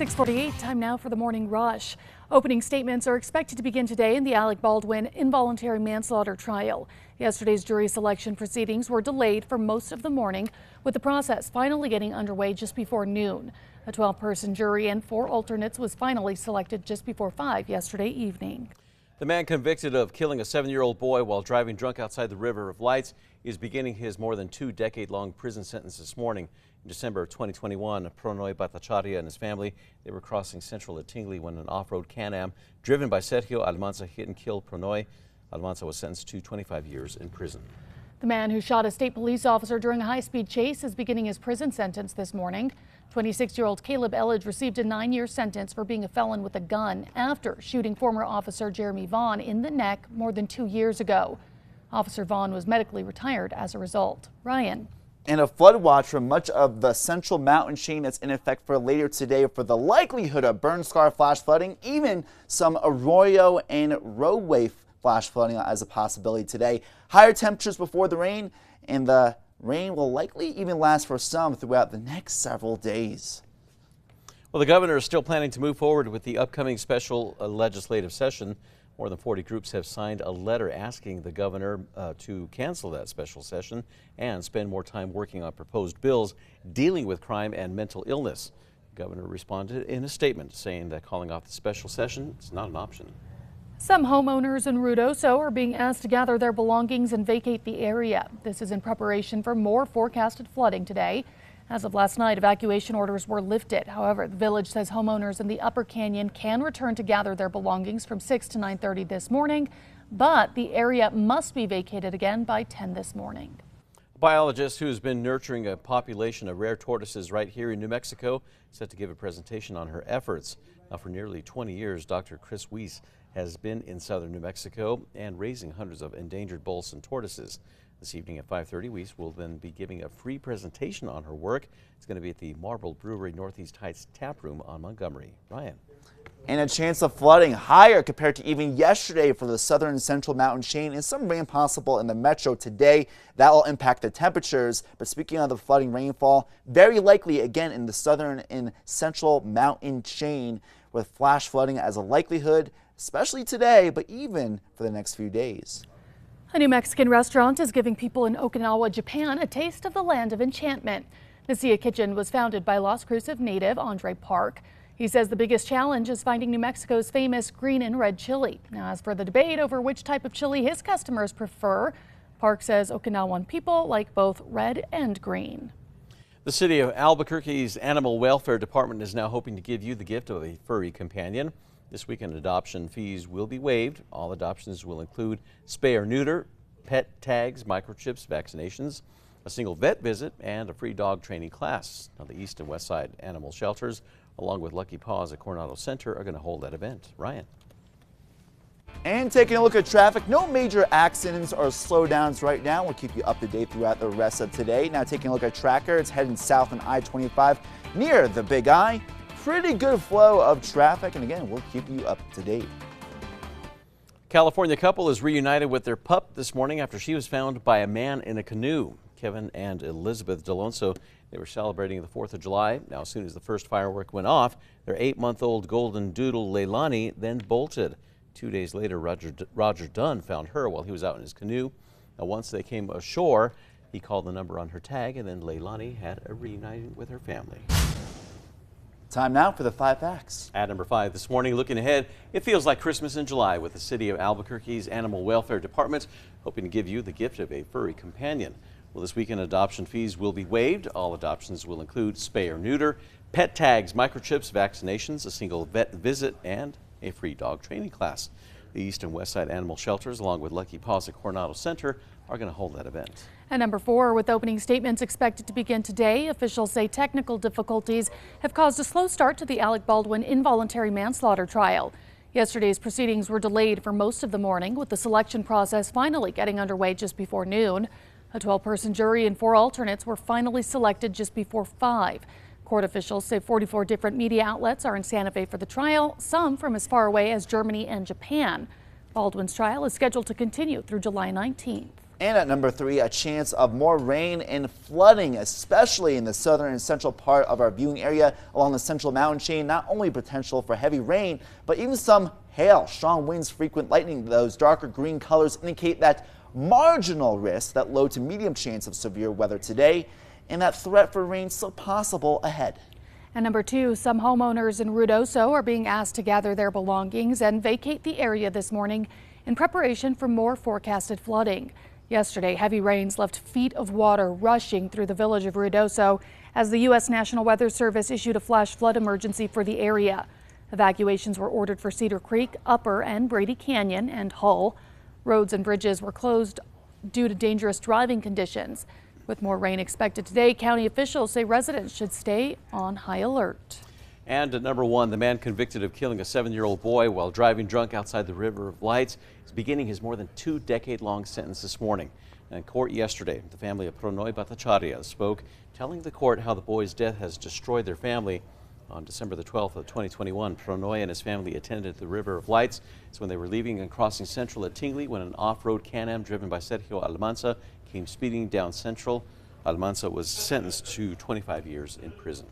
6:48, time now for the morning rush. Opening statements are expected to begin today in the Alec Baldwin involuntary manslaughter trial. Yesterday's jury selection proceedings were delayed for most of the morning, with the process finally getting underway just before noon. A 12-person jury and 4 alternates was finally selected just before 5 yesterday evening. The man convicted of killing a 7-year-old boy while driving drunk outside the River of Lights is beginning his more than 2-decade-long prison sentence this morning. In December of 2021, Pronoy Batacharia and his family, they were crossing Central at Tingley when an off-road Can-Am driven by Sergio Almanza hit and killed Pronoy. Almanza was sentenced to 25 years in prison. The man who shot a state police officer during a high-speed chase is beginning his prison sentence this morning. 26-year-old Caleb Elledge received a 9-year sentence for being a felon with a gun after shooting former officer Jeremy Vaughn in the neck more than 2 years ago. Officer Vaughn was medically retired as a result. Ryan. And a flood watch for much of the central mountain chain that's in effect for later today for the likelihood of burn scar flash flooding, even some arroyo and roadway flash flooding as a possibility today. Higher temperatures before the rain, and the rain will likely even last for some throughout the next several days. Well, the governor is still planning to move forward with the upcoming special legislative session. More than 40 groups have signed a letter asking the governor to cancel that special session and spend more time working on proposed bills dealing with crime and mental illness. The governor responded in a statement saying that calling off the special session is not an option. Some homeowners in Ruidoso are being asked to gather their belongings and vacate the area. This is in preparation for more forecasted flooding today. As of last night, evacuation orders were lifted. However, the village says homeowners in the Upper Canyon can return to gather their belongings from 6 to 9:30 this morning, but the area must be vacated again by 10 this morning. A biologist who's been nurturing a population of rare tortoises right here in New Mexico is set to give a presentation on her efforts. Now, for nearly 20 years, Dr. Chris Weiss has been in southern New Mexico and raising hundreds of endangered bulls and tortoises. This evening at 5:30, Weiss will then be giving a free presentation on her work. It's going to be at the Marble Brewery Northeast Heights Tap Room on Montgomery. Ryan. And a chance of flooding higher compared to even yesterday for the southern and central mountain chain, and some rain possible in the metro today. That will impact the temperatures. But speaking of the flooding rainfall, very likely again in the southern and central mountain chain with flash flooding as a likelihood, especially today, but even for the next few days. A new Mexican restaurant is giving people in Okinawa, Japan, a taste of the land of enchantment. The Sia Kitchen was founded by Las Cruces native Andre Park. He says the biggest challenge is finding New Mexico's famous green and red chili. Now, as for the debate over which type of chili his customers prefer, Park says Okinawan people like both red and green. The city of Albuquerque's Animal Welfare Department is now hoping to give you the gift of a furry companion. This weekend, adoption fees will be waived. All adoptions will include spay or neuter, pet tags, microchips, vaccinations, a single vet visit, and a free dog training class. Now, the East and West Side animal shelters, along with Lucky Paws at Coronado Center, are going to hold that event. Ryan. And taking a look at traffic, no major accidents or slowdowns right now. We'll keep you up to date throughout the rest of today. Now, taking a look at Tracker, it's heading south on I-25 near the Big I. Pretty good flow of traffic, and again, we'll keep you up to date. California couple is reunited with their pup this morning after she was found by a man in a canoe. Kevin and Elizabeth DeLonso, they were celebrating the 4th of July. Now, as soon as the first firework went off, their 8-month-old golden doodle Leilani then bolted. 2 days later, Roger Dunn found her while he was out in his canoe. Now, once they came ashore, he called the number on her tag, and then Leilani had a reuniting with her family. Time now for the 5 facts. At number 5 this morning, looking ahead, it feels like Christmas in July with the city of Albuquerque's Animal Welfare Department hoping to give you the gift of a furry companion. Well, this weekend, adoption fees will be waived. All adoptions will include spay or neuter, pet tags, microchips, vaccinations, a single vet visit, and a free dog training class. The East and West Side animal shelters, along with Lucky Paws at Coronado Center, are going to hold that event. At number 4, with opening statements expected to begin today, officials say technical difficulties have caused a slow start to the Alec Baldwin involuntary manslaughter trial. Yesterday's proceedings were delayed for most of the morning, with the selection process finally getting underway just before noon. A 12-person jury and 4 alternates were finally selected just before 5. Court officials say 44 different media outlets are in Santa Fe for the trial, some from as far away as Germany and Japan. Baldwin's trial is scheduled to continue through July 19th. And at number 3, a chance of more rain and flooding, especially in the southern and central part of our viewing area along the central mountain chain. Not only potential for heavy rain, but even some hail, strong winds, frequent lightning. Those darker green colors indicate that marginal risk, that low to medium chance of severe weather today, and that threat for rain still possible ahead. And number 2, some homeowners in Ruidoso are being asked to gather their belongings and vacate the area this morning in preparation for more forecasted flooding. Yesterday, heavy rains left feet of water rushing through the village of Ruidoso as the U.S. National Weather Service issued a flash flood emergency for the area. Evacuations were ordered for Cedar Creek, Upper and Brady Canyon and Hull. Roads and bridges were closed due to dangerous driving conditions. With more rain expected today, county officials say residents should stay on high alert. And at number 1, the man convicted of killing a 7-year-old boy while driving drunk outside the River of Lights is beginning his more than 2-decade-long sentence this morning. In court yesterday, the family of Pronoy Bhattacharya spoke, telling the court how the boy's death has destroyed their family. On December the 12th of 2021, Pronoy and his family attended the River of Lights. It's when they were leaving and crossing Central at Tingley when an off-road Can-Am driven by Sergio Almanza came speeding down Central. Almanza was sentenced to 25 years in prison.